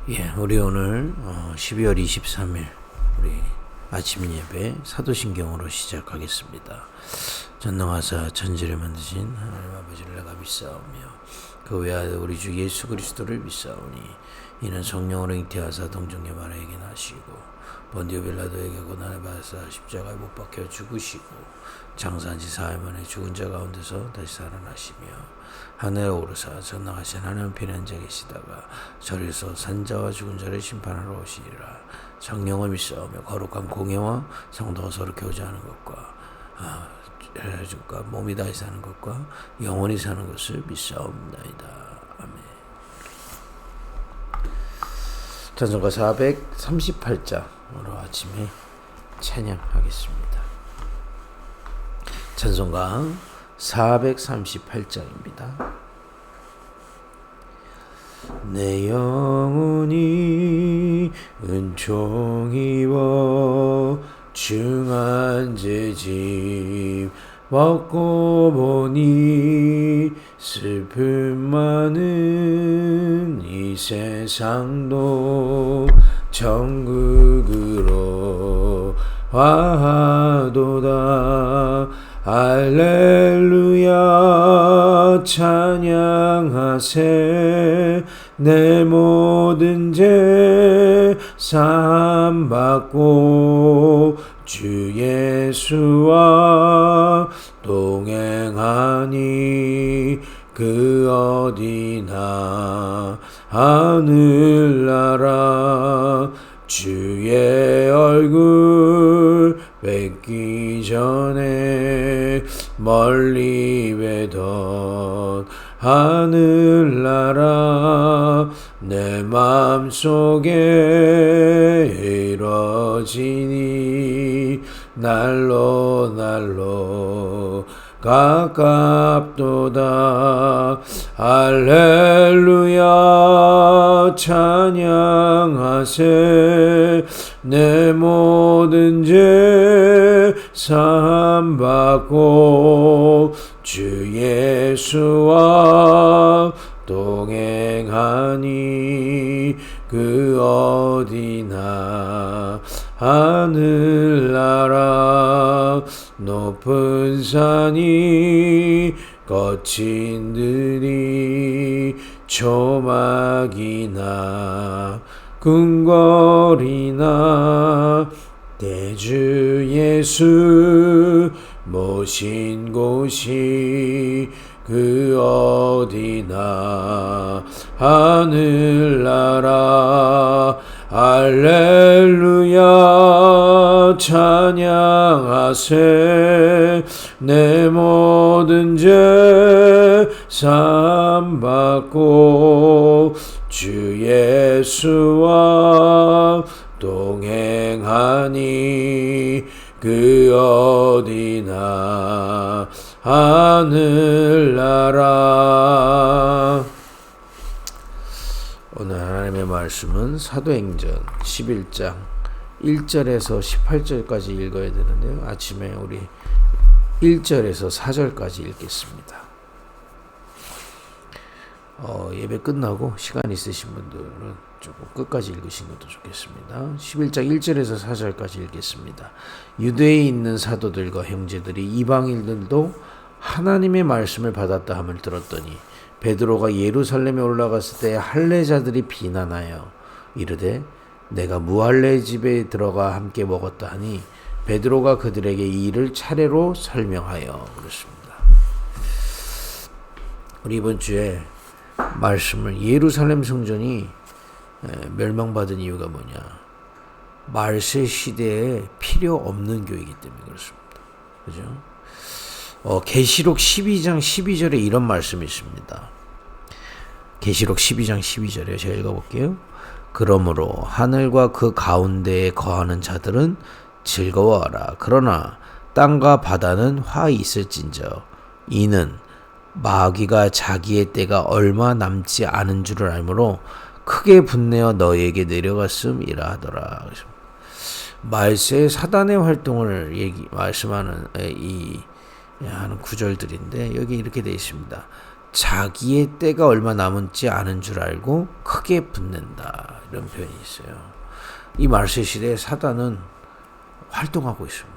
우리 오늘 12월 23일 우리 아침 예배 사도신경으로 시작하겠습니다. 전능하사 천지를 만드신 하나님 아버지를 내가 믿사오며 그 외아들 우리 주 예수 그리스도를 믿사오니 이는 성령으로 잉태하사 동정녀 마리아에게 나시고 본디오 빌라도에게 고난을 받으사 십자가에 못 박혀 죽으시고 장사한 지 사흘 만에 죽은 자 가운데서 다시 살아나시며 하늘에 오르사 전능하신 하나님 편한 자 계시다가 저리서 산자와 죽은 자를 심판하러 오시리라. 성령을 믿사오며 거룩한 공예와 성도가 서로 교제하는 것과 주가 몸이 다시 사는 것과 영원히 사는 것을 믿사옵나이다. 아멘. 찬송가 438장으로 아침에 찬양하겠습니다. 찬송가 438장입니다. 내 영혼이 은총 입어 중한 죄짐 먹고 보니 슬픔 많은 이 세상도 천국으로 와도다. 할렐루야 찬양하세. 내 모든 죄 사함 받고 주 예수와 동행하니 그 어디나 하늘나라. 주의 얼굴 뵙기 전에 멀리 뵈던 하늘나라. 내 맘속에 이뤄지니 날로 날로 가깝도다. 할렐루야 찬양하세. 내 모든 죄 사함 받고 주 예수와 동행하니 그 어디나 하늘나라. 높은 산이 거친 들이 초막이나 궁궐이나 대주 예수 모신 곳이 그 어디나 하늘나라. 할렐루야 찬양하세. 내 모든 죄 사함 받고 주 예수와 동행하니 그 어디나 하늘나라. 오늘 하나님의 말씀은 사도행전 11장 1절에서 18절까지 읽어야 되는데요. 아침에 우리 1절에서 4절까지 읽겠습니다. 예배 끝나고 시간 있으신 분들은 조금 끝까지 읽으신 것도 좋겠습니다. 11장 1절에서 4절까지 읽겠습니다. 유대에 있는 사도들과 형제들이 이방인들도 하나님의 말씀을 받았다 함을 들었더니 베드로가 예루살렘에 올라갔을 때 할례자들이 비난하여 이르되 내가 무할례 집에 들어가 함께 먹었다 하니 베드로가 그들에게 이 일을 차례로 설명하여 그렇습니다. 우리 이번 주에 말씀을 예루살렘 성전이 멸망받은 이유가 뭐냐? 말세 시대에 필요 없는 교회이기 때문에 그렇습니다. 그죠? 계시록 12장 12절에 이런 말씀이 있습니다. 계시록 12장 12절에 제가 읽어볼게요. 그러므로 하늘과 그 가운데에 거하는 자들은 즐거워하라. 그러나 땅과 바다는 화 있을진저 이는 마귀가 자기의 때가 얼마 남지 않은 줄을 알므로 크게 분내어 너희에게 내려갔음이라 하더라. 말세 사단의 활동을 말씀하는 하는 구절들인데 여기 이렇게 되어 있습니다. 자기의 때가 얼마 남지 않은 줄 알고 크게 분낸다. 이런 표현이 있어요. 이 말세 시대에 사단은 활동하고 있습니다.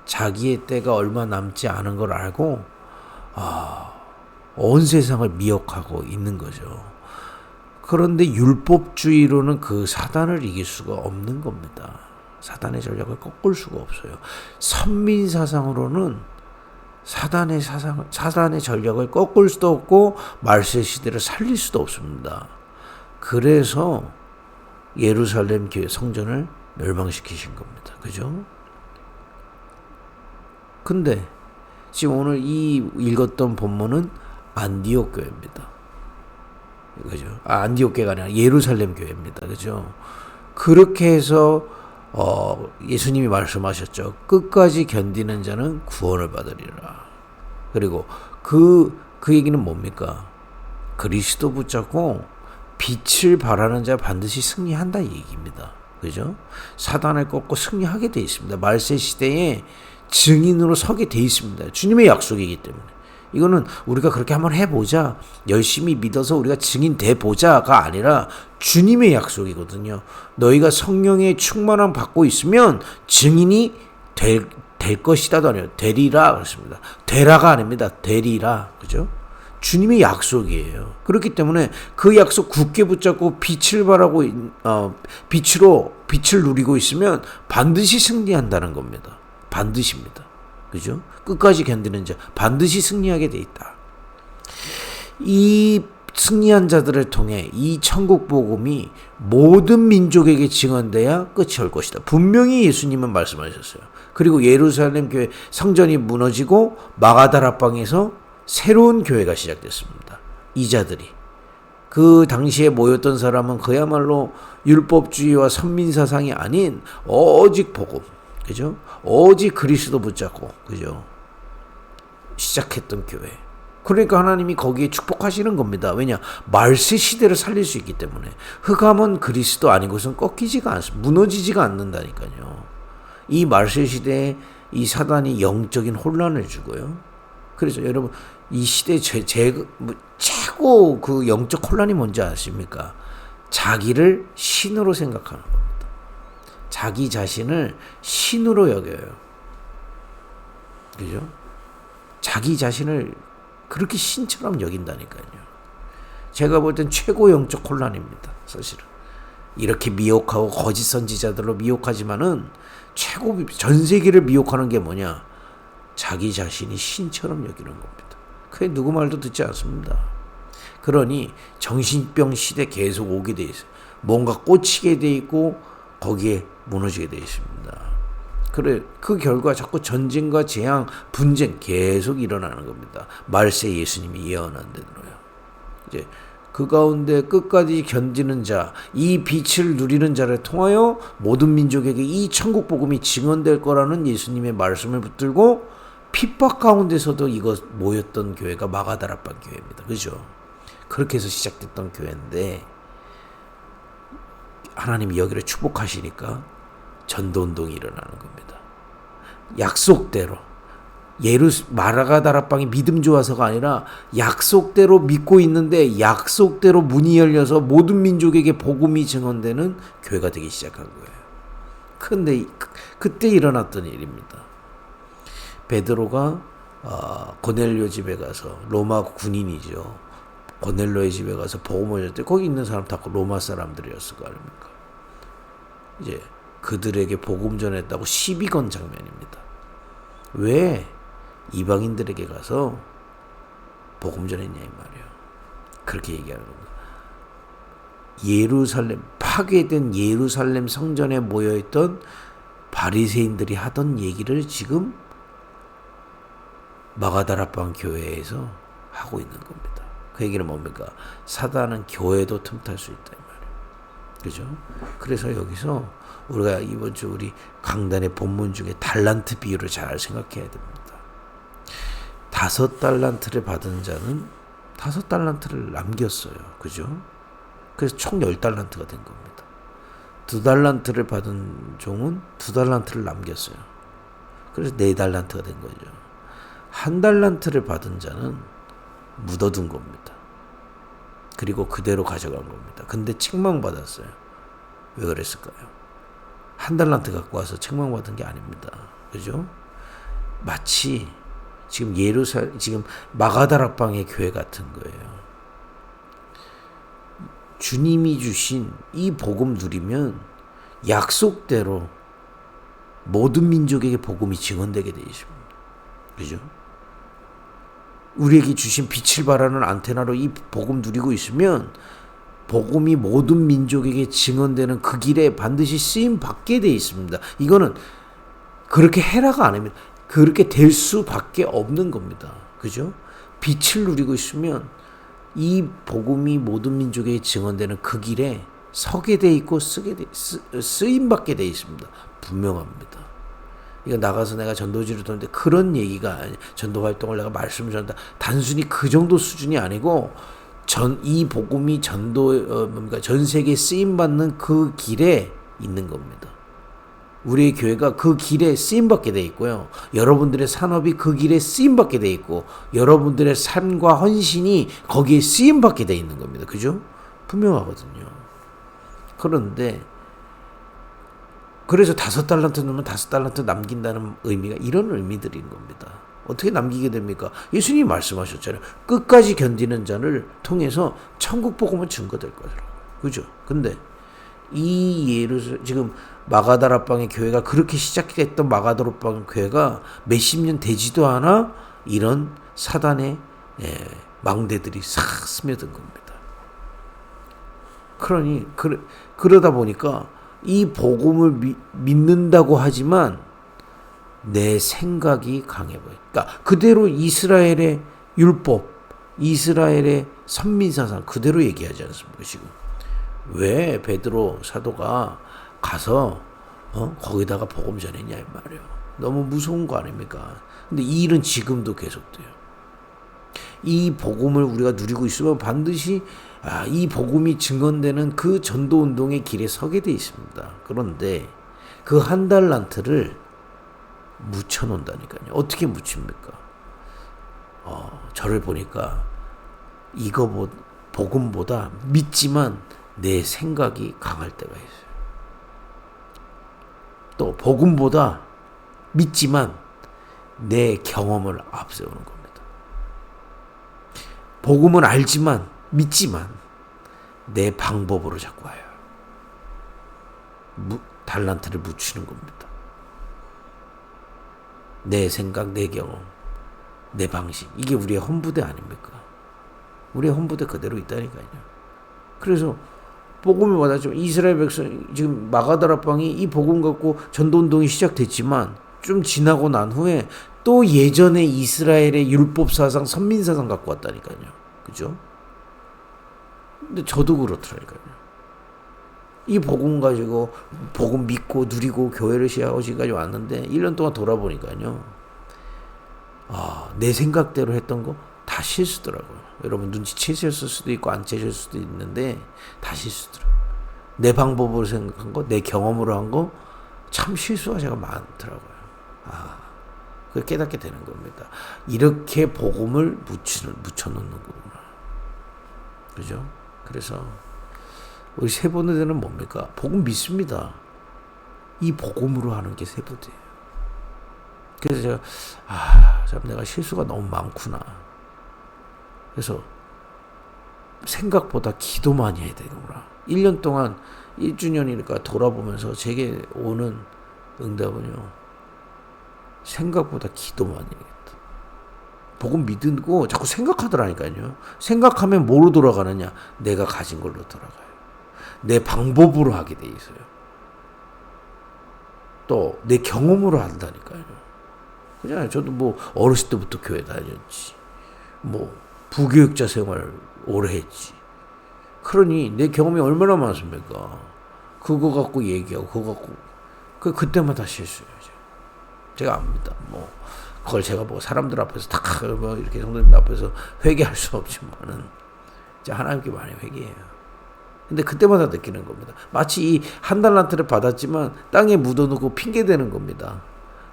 자기의 때가 얼마 남지 않은 걸 알고 온 세상을 미혹하고 있는 거죠. 그런데 율법주의로는 그 사단을 이길 수가 없는 겁니다. 사단의 전략을 꺾을 수가 없어요. 선민사상으로는 사단의 전략을 꺾을 수도 없고 말세 시대를 살릴 수도 없습니다. 그래서 예루살렘 교회 성전을 멸망시키신 겁니다. 그죠? 근데 지금 오늘 이 읽었던 본문은 안디옥 교회입니다. 그죠? 안디옥 교회가 아니라 예루살렘 교회입니다. 그죠? 그렇게 해서 예수님이 말씀하셨죠. 끝까지 견디는 자는 구원을 받으리라. 그리고 그 얘기는 뭡니까? 그리스도 붙잡고 빛을 바라는 자 반드시 승리한다 이 얘기입니다. 그죠? 사단을 꺾고 승리하게 돼 있습니다. 말세 시대에 증인으로 서게 돼 있습니다. 주님의 약속이기 때문에. 이거는 우리가 그렇게 한번 해보자, 열심히 믿어서 우리가 증인 돼보자가 아니라 주님의 약속이거든요. 너희가 성령의 충만함 받고 있으면 증인이 될 것이다도 아니에요. 되리라 그랬습니다. 되라가 아닙니다. 되리라. 그죠? 주님의 약속이에요. 그렇기 때문에 그 약속 굳게 붙잡고 빛을 바라고 빛을 누리고 있으면 반드시 승리한다는 겁니다. 반드시입니다. 그죠? 끝까지 견디는 자 반드시 승리하게 돼 있다. 이 승리한 자들을 통해 이 천국 복음이 모든 민족에게 증언돼야 끝이 올 것이다. 분명히 예수님은 말씀하셨어요. 그리고 예루살렘 교회 성전이 무너지고 마가다락방에서 새로운 교회가 시작됐습니다. 이 자들이 그 당시에 모였던 사람은 그야말로 율법주의와 선민사상이 아닌 오직 복음, 그죠? 오직 그리스도 붙잡고, 그죠? 시작했던 교회. 그러니까 하나님이 거기에 축복하시는 겁니다. 왜냐? 말세 시대를 살릴 수 있기 때문에. 흑암은 그리스도 아니고선 꺾이지가 않습니다. 무너지지가 않는다니까요. 이 말세 시대에 이 사단이 영적인 혼란을 주고요. 그래서 여러분 이 시대 최고 그 영적 혼란이 뭔지 아십니까? 자기를 신으로 생각하는 겁니다. 자기 자신을 신으로 여겨요. 그죠? 자기 자신을 그렇게 신처럼 여긴다니까요. 제가 볼 땐 최고 영적 혼란입니다. 사실은. 이렇게 미혹하고 거짓 선지자들로 미혹하지만은 전 세계를 미혹하는 게 뭐냐? 자기 자신이 신처럼 여기는 겁니다. 그게 누구 말도 듣지 않습니다. 그러니 정신병 시대 계속 오게 돼 있어요. 뭔가 꽂히게 돼 있고 거기에 무너지게 돼 있습니다. 그래, 그 결과 자꾸 전쟁과 재앙, 분쟁 계속 일어나는 겁니다. 말세 예수님이 예언한 대로요. 이제 그 가운데 끝까지 견디는 자, 이 빛을 누리는 자를 통하여 모든 민족에게 이 천국 복음이 증언될 거라는 예수님의 말씀을 붙들고 핍박 가운데서도 이거 모였던 교회가 마가다락방 교회입니다. 그죠? 그렇게 해서 시작됐던 교회인데 하나님이 여기를 축복하시니까 전도운동이 일어나는 겁니다. 약속대로 마가다락방이 믿음 좋아서가 아니라 약속대로 믿고 있는데 약속대로 문이 열려서 모든 민족에게 복음이 증언되는 교회가 되기 시작한 거예요. 근데 그때 일어났던 일입니다. 베드로가 고넬료 집에 가서 로마 군인이죠. 고넬료의 집에 가서 복음을 전할 때 거기 있는 사람 다 로마 사람들이었을 거 아닙니까? 이제 그들에게 복음 전했다고 시비 건 장면입니다. 왜 이방인들에게 가서 복음 전했냐 이 말이에요. 그렇게 얘기하는 겁니다. 파괴된 예루살렘 성전에 모여있던 바리새인들이 하던 얘기를 지금 마가다락방 교회에서 하고 있는 겁니다. 그 얘기는 뭡니까? 사단은 교회도 틈탈 수 있다 이 말이에요. 그죠? 그래서 여기서 우리가 이번 주 우리 강단의 본문 중에 달란트 비유를 잘 생각해야 됩니다. 5달란트를 받은 자는 5달란트를 남겼어요. 그죠? 그래서 총 10달란트가 된 겁니다. 2달란트를 받은 종은 2달란트를 남겼어요. 그래서 4달란트가 된 거죠. 1달란트를 받은 자는 묻어둔 겁니다. 그리고 그대로 가져간 겁니다. 근데 책망받았어요. 왜 그랬을까요? 한 달란트 갖고 와서 책망받은 게 아닙니다. 그죠? 마치 지금 지금 마가다락방의 교회 같은 거예요. 주님이 주신 이 복음 누리면 약속대로 모든 민족에게 복음이 증언되게 되어 있습니다. 그죠? 우리에게 주신 빛을 발하는 안테나로 이 복음 누리고 있으면 복음이 모든 민족에게 증언되는 그 길에 반드시 쓰임 받게 되어 있습니다. 이거는 그렇게 해라가 아닙니다. 그렇게 될 수밖에 없는 겁니다. 그죠? 빛을 누리고 있으면 이 복음이 모든 민족에게 증언되는 그 길에 서게 돼 있고 쓰임 받게 돼 있습니다. 분명합니다. 이거 나가서 내가 전도지를 도는데 그런 얘기가 아니, 전도 활동을 내가 말씀을 전한다. 단순히 그 정도 수준이 아니고 이 복음이 전 세계에 쓰임 받는 그 길에 있는 겁니다. 우리의 교회가 그 길에 쓰임받게 돼 있고요. 여러분들의 산업이 그 길에 쓰임받게 돼 있고 여러분들의 삶과 헌신이 거기에 쓰임받게 돼 있는 겁니다. 그죠? 분명하거든요. 그런데 그래서 5달란트 넣으면 5달란트 남긴다는 의미가 이런 의미들인 겁니다. 어떻게 남기게 됩니까? 예수님이 말씀하셨잖아요. 끝까지 견디는 자를 통해서 천국 복음은 증거될 거라고. 그죠? 근데 이 예를 지금 마가다락방의 교회가 그렇게 시작했던 마가다락방 교회가 몇십 년 되지도 않아 이런 사단의 망대들이 싹 스며든 겁니다. 그러다 보니까 이 복음을 믿는다고 하지만 내 생각이 강해 보여. 그러니까 그대로 이스라엘의 율법, 이스라엘의 선민사상 그대로 얘기하지 않습니까? 지금 왜 베드로 사도가 가서 거기다가 복음 전했냐 이 말이에요. 너무 무서운 거 아닙니까? 근데 이 일은 지금도 계속돼요. 이 복음을 우리가 누리고 있으면 반드시 이 복음이 증언되는 그 전도 운동의 길에 서게 돼 있습니다. 그런데 그 한 달란트를 묻혀 놓는다니까요. 어떻게 묻힙니까? 저를 보니까 복음보다 믿지만 내 생각이 강할 때가 있어요. 또 복음보다 믿지만 내 경험을 앞세우는 겁니다. 복음은 알지만 믿지만 내 방법으로 자꾸 와요. 달란트를 묻히는 겁니다. 내 생각, 내 경험, 내 방식. 이게 우리의 헌부대 아닙니까? 우리의 헌부대 그대로 있다니까요. 그래서 복음을 받았지만 이스라엘 백성 지금 마가다락방이 이 복음 갖고 전도운동이 시작됐지만 좀 지나고 난 후에 또 예전의 이스라엘의 율법사상, 선민사상 갖고 왔다니까요. 그죠? 근데 저도 그렇더라니까요. 이 복음 가지고 복음 믿고 누리고 교회를 시작하고 지금까지 왔는데 1년 동안 돌아보니까요. 내 생각대로 했던 거 다 실수더라고요. 여러분 눈치채셨을 수도 있고 안 채셨을 수도 있는데 다 실수더라고요. 내 방법으로 생각한 거, 내 경험으로 한 거 참 실수가 제가 많더라고요. 그걸 깨닫게 되는 겁니다. 이렇게 복음을 묻혀놓는 거구나. 그죠? 그래서 우리 세번대는 뭡니까? 복음 믿습니다. 이 복음으로 하는 게 세번대예요. 그래서 제가 참 내가 실수가 너무 많구나. 그래서 생각보다 기도 많이 해야 되는구나. 1년 동안 1주년이니까 돌아보면서 제게 오는 응답은요. 생각보다 기도 많이 해야겠다. 복음 믿고 자꾸 생각하더라니까요. 생각하면 뭐로 돌아가느냐? 내가 가진 걸로 돌아가요. 내 방법으로 하게 돼 있어요. 또 내 경험으로 한다니까요. 그잖아요. 저도 뭐 어렸을 때부터 교회 다녔지. 뭐 부교육자 생활 오래 했지. 그러니 내 경험이 얼마나 많습니까? 그거 갖고 얘기하고 그거 갖고 그때마다 실수예요. 제가 압니다. 뭐 그걸 제가 뭐 사람들 앞에서 뭐 이렇게 성도님들 앞에서 회개할 수 없지만은 하나님께 많이 회개해요. 근데 그때마다 느끼는 겁니다. 마치 이 한 달란트를 받았지만 땅에 묻어놓고 핑계대는 겁니다.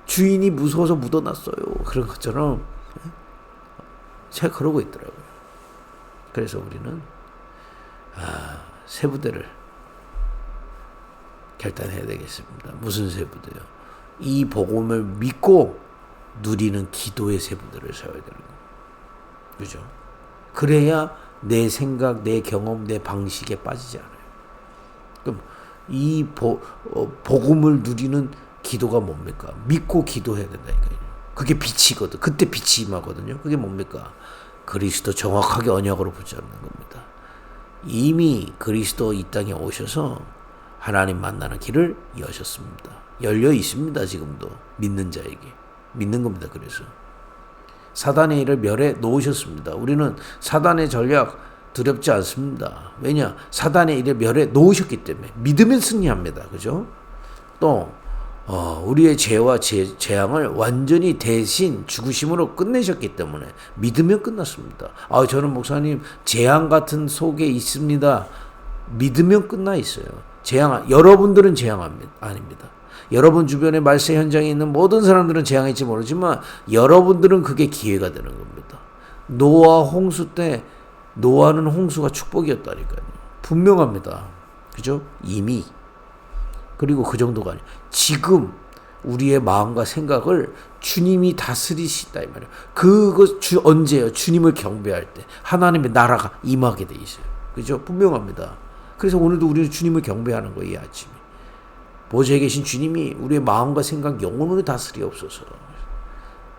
주인이 무서워서 묻어놨어요. 그런 것처럼 제가 그러고 있더라고요. 그래서 우리는 세 부대를 결단해야 되겠습니다. 무슨 세 부대요? 이 복음을 믿고 누리는 기도의 세 부대를 세워야 되는 겁니다. 그죠? 그래야 내 생각, 내 경험, 내 방식에 빠지지 않아요. 그럼 이 복음을 누리는 기도가 뭡니까? 믿고 기도해야 된다니까요. 그게 빛이거든. 그때 빛이 임하거든요. 그게 뭡니까? 그리스도 정확하게 언약으로 붙잡는 겁니다. 이미 그리스도 이 땅에 오셔서 하나님 만나는 길을 여셨습니다. 열려 있습니다. 지금도 믿는 자에게. 믿는 겁니다. 그래서 사단의 일을 멸해 놓으셨습니다. 우리는 사단의 전략 두렵지 않습니다. 왜냐? 사단의 일을 멸해 놓으셨기 때문에 믿으면 승리합니다. 그죠? 또 우리의 죄와 재앙을 완전히 대신 죽으심으로 끝내셨기 때문에 믿으면 끝났습니다. 저는 목사님 재앙 같은 속에 있습니다. 믿으면 끝나 있어요. 여러분들은 재앙 아닙니다. 여러분 주변의 말세 현장에 있는 모든 사람들은 재앙일지 모르지만 여러분들은 그게 기회가 되는 겁니다. 노아 홍수 때 노아는 홍수가 축복이었다니까요. 분명합니다. 그죠? 이미. 그리고 그 정도가 아니에요. 지금 우리의 마음과 생각을 주님이 다스리시다 이 말이에요. 언제요? 주님을 경배할 때 하나님의 나라가 임하게 돼 있어요. 그죠? 분명합니다. 그래서 오늘도 우리는 주님을 경배하는 거예요. 이 아침에. 보좌에 계신 주님이 우리의 마음과 생각 영혼을 다스리옵소서.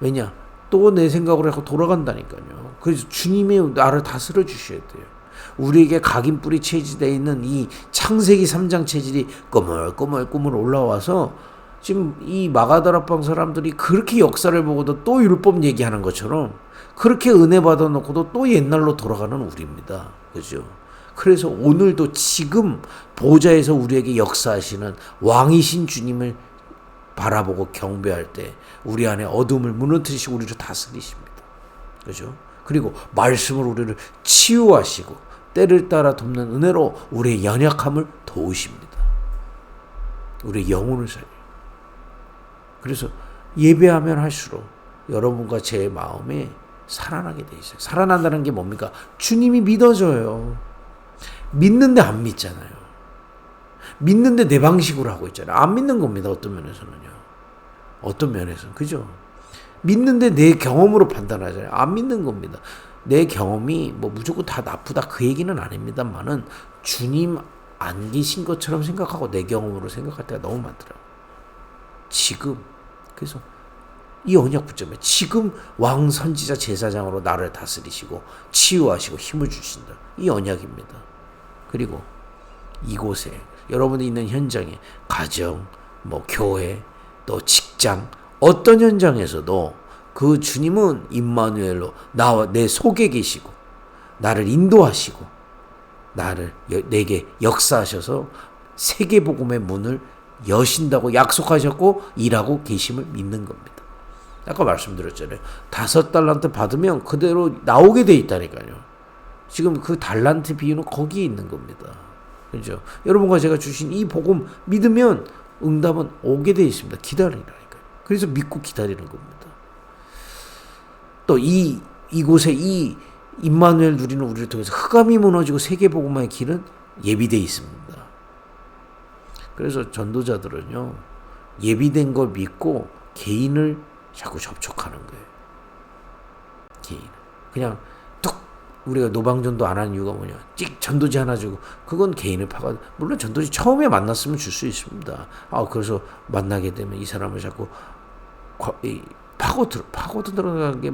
왜냐? 또 내 생각으로 하고 돌아간다니까요. 그래서 주님의 나를 다스려 주셔야 돼요. 우리에게 각인뿔이 체질되어 있는 이 창세기 3장 체질이 꾸물꾸물 올라와서 지금 이 마가다락방 사람들이 그렇게 역사를 보고도 또 율법 얘기하는 것처럼 그렇게 은혜 받아놓고도 또 옛날로 돌아가는 우리입니다. 그죠? 그래서 오늘도 지금 보좌에서 우리에게 역사하시는 왕이신 주님을 바라보고 경배할 때 우리 안에 어둠을 무너뜨리시고 우리를 다스리십니다. 그죠? 그리고 말씀으로 우리를 치유하시고 때를 따라 돕는 은혜로 우리의 연약함을 도우십니다. 우리의 영혼을 살려요. 그래서 예배하면 할수록 여러분과 제 마음에 살아나게 돼 있어요. 살아난다는 게 뭡니까? 주님이 믿어져요. 믿는데 안 믿잖아요. 믿는데 내 방식으로 하고 있잖아요. 안 믿는 겁니다. 어떤 면에서는요. 어떤 면에서는. 그죠? 믿는데 내 경험으로 판단하잖아요. 안 믿는 겁니다. 내 경험이 뭐 무조건 다 나쁘다 그 얘기는 아닙니다만은 주님 안 계신 것처럼 생각하고 내 경험으로 생각할 때가 너무 많더라고요. 지금. 그래서 이 언약 붙잡아요. 지금 왕 선지자 제사장으로 나를 다스리시고 치유하시고 힘을 주신다. 이 언약입니다. 그리고 이곳에 여러분이 있는 현장에 가정, 교회, 또 직장 어떤 현장에서도 그 주님은 임마누엘로 나와 내 속에 계시고 나를 인도하시고 내게 역사하셔서 세계복음의 문을 여신다고 약속하셨고 일하고 계심을 믿는 겁니다. 아까 말씀드렸잖아요. 5달란트 받으면 그대로 나오게 돼 있다니까요. 지금 그 달란트 비유는 거기에 있는 겁니다. 그렇죠? 여러분과 제가 주신 이 복음 믿으면 응답은 오게 돼 있습니다. 기다리라니까요. 그래서 믿고 기다리는 겁니다. 또 이곳에 이 임마누엘 누리는 우리를 통해서 흑암이 무너지고 세계복음화의 길은 예비되어 있습니다. 그래서 전도자들은요. 예비된 걸 믿고 개인을 자꾸 접촉하는 거예요. 개인. 그냥 뚝 우리가 노방전도 안 하는 이유가 뭐냐. 찍 전도지 하나 주고 그건 개인을 물론 전도지 처음에 만났으면 줄 수 있습니다. 그래서 만나게 되면 이 사람을 자꾸 파고 들어가는 게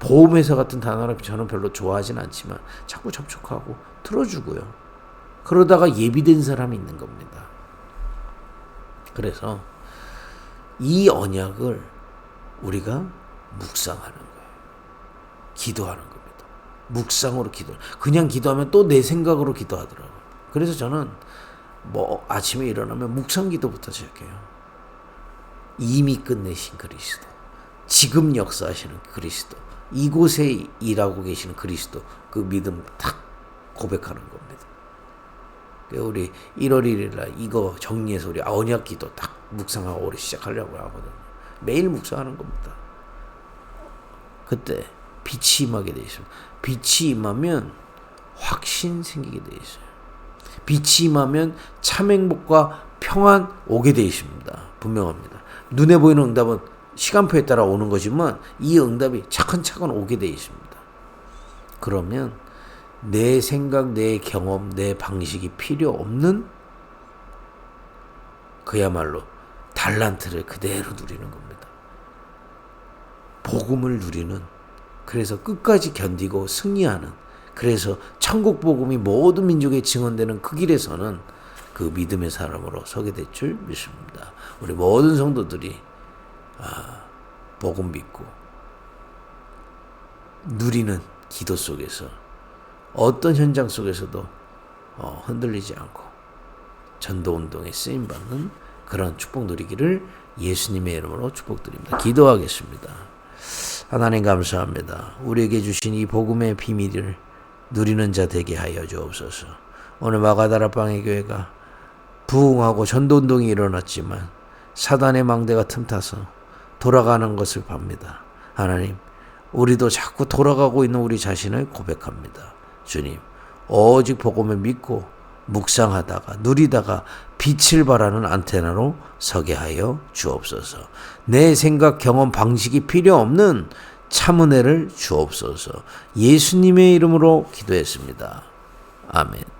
보험회사 같은 단어를 저는 별로 좋아하진 않지만 자꾸 접촉하고 틀어주고요. 그러다가 예비된 사람이 있는 겁니다. 그래서 이 언약을 우리가 묵상하는 거예요. 기도하는 겁니다. 묵상으로 그냥 기도하면 또 내 생각으로 기도하더라고요. 그래서 저는 아침에 일어나면 묵상 기도부터 시작해요. 이미 끝내신 그리스도, 지금 역사하시는 그리스도, 이곳에 일하고 계시는 그리스도, 그 믿음 탁 고백하는 겁니다. 우리 1월 1일 날 이거 정리해서 우리 언약 기도 딱 묵상하고 우리 시작하려고 하거든요. 매일 묵상하는 겁니다. 그때 빛이 임하게 되어 있습니다. 빛이 임하면 확신 생기게 돼 있어요. 빛이 임하면 참 행복과 평안 오게 돼 있습니다. 분명합니다. 눈에 보이는 응답은 시간표에 따라 오는 거지만 이 응답이 차근차근 오게 돼 있습니다. 그러면 내 생각, 내 경험, 내 방식이 필요 없는 그야말로 달란트를 그대로 누리는 겁니다. 복음을 누리는, 그래서 끝까지 견디고 승리하는, 그래서 천국 복음이 모든 민족에 증언되는 그 길에서는 그 믿음의 사람으로 서게 될 줄 믿습니다. 우리 모든 성도들이 복음 믿고 누리는 기도 속에서 어떤 현장 속에서도 흔들리지 않고 전도운동에 쓰임받는 그런 축복 누리기를 예수님의 이름으로 축복드립니다. 기도하겠습니다. 하나님 감사합니다. 우리에게 주신 이 복음의 비밀을 누리는 자 되게 하여 주옵소서. 오늘 마가다라방의 교회가 부흥하고 전도운동이 일어났지만 사단의 망대가 틈타서 돌아가는 것을 봅니다. 하나님, 우리도 자꾸 돌아가고 있는 우리 자신을 고백합니다. 주님, 오직 복음을 믿고 묵상하다가 누리다가 빛을 발하는 안테나로 서게 하여 주옵소서. 내 생각, 경험, 방식이 필요 없는 참 은혜를 주옵소서. 예수님의 이름으로 기도했습니다. 아멘.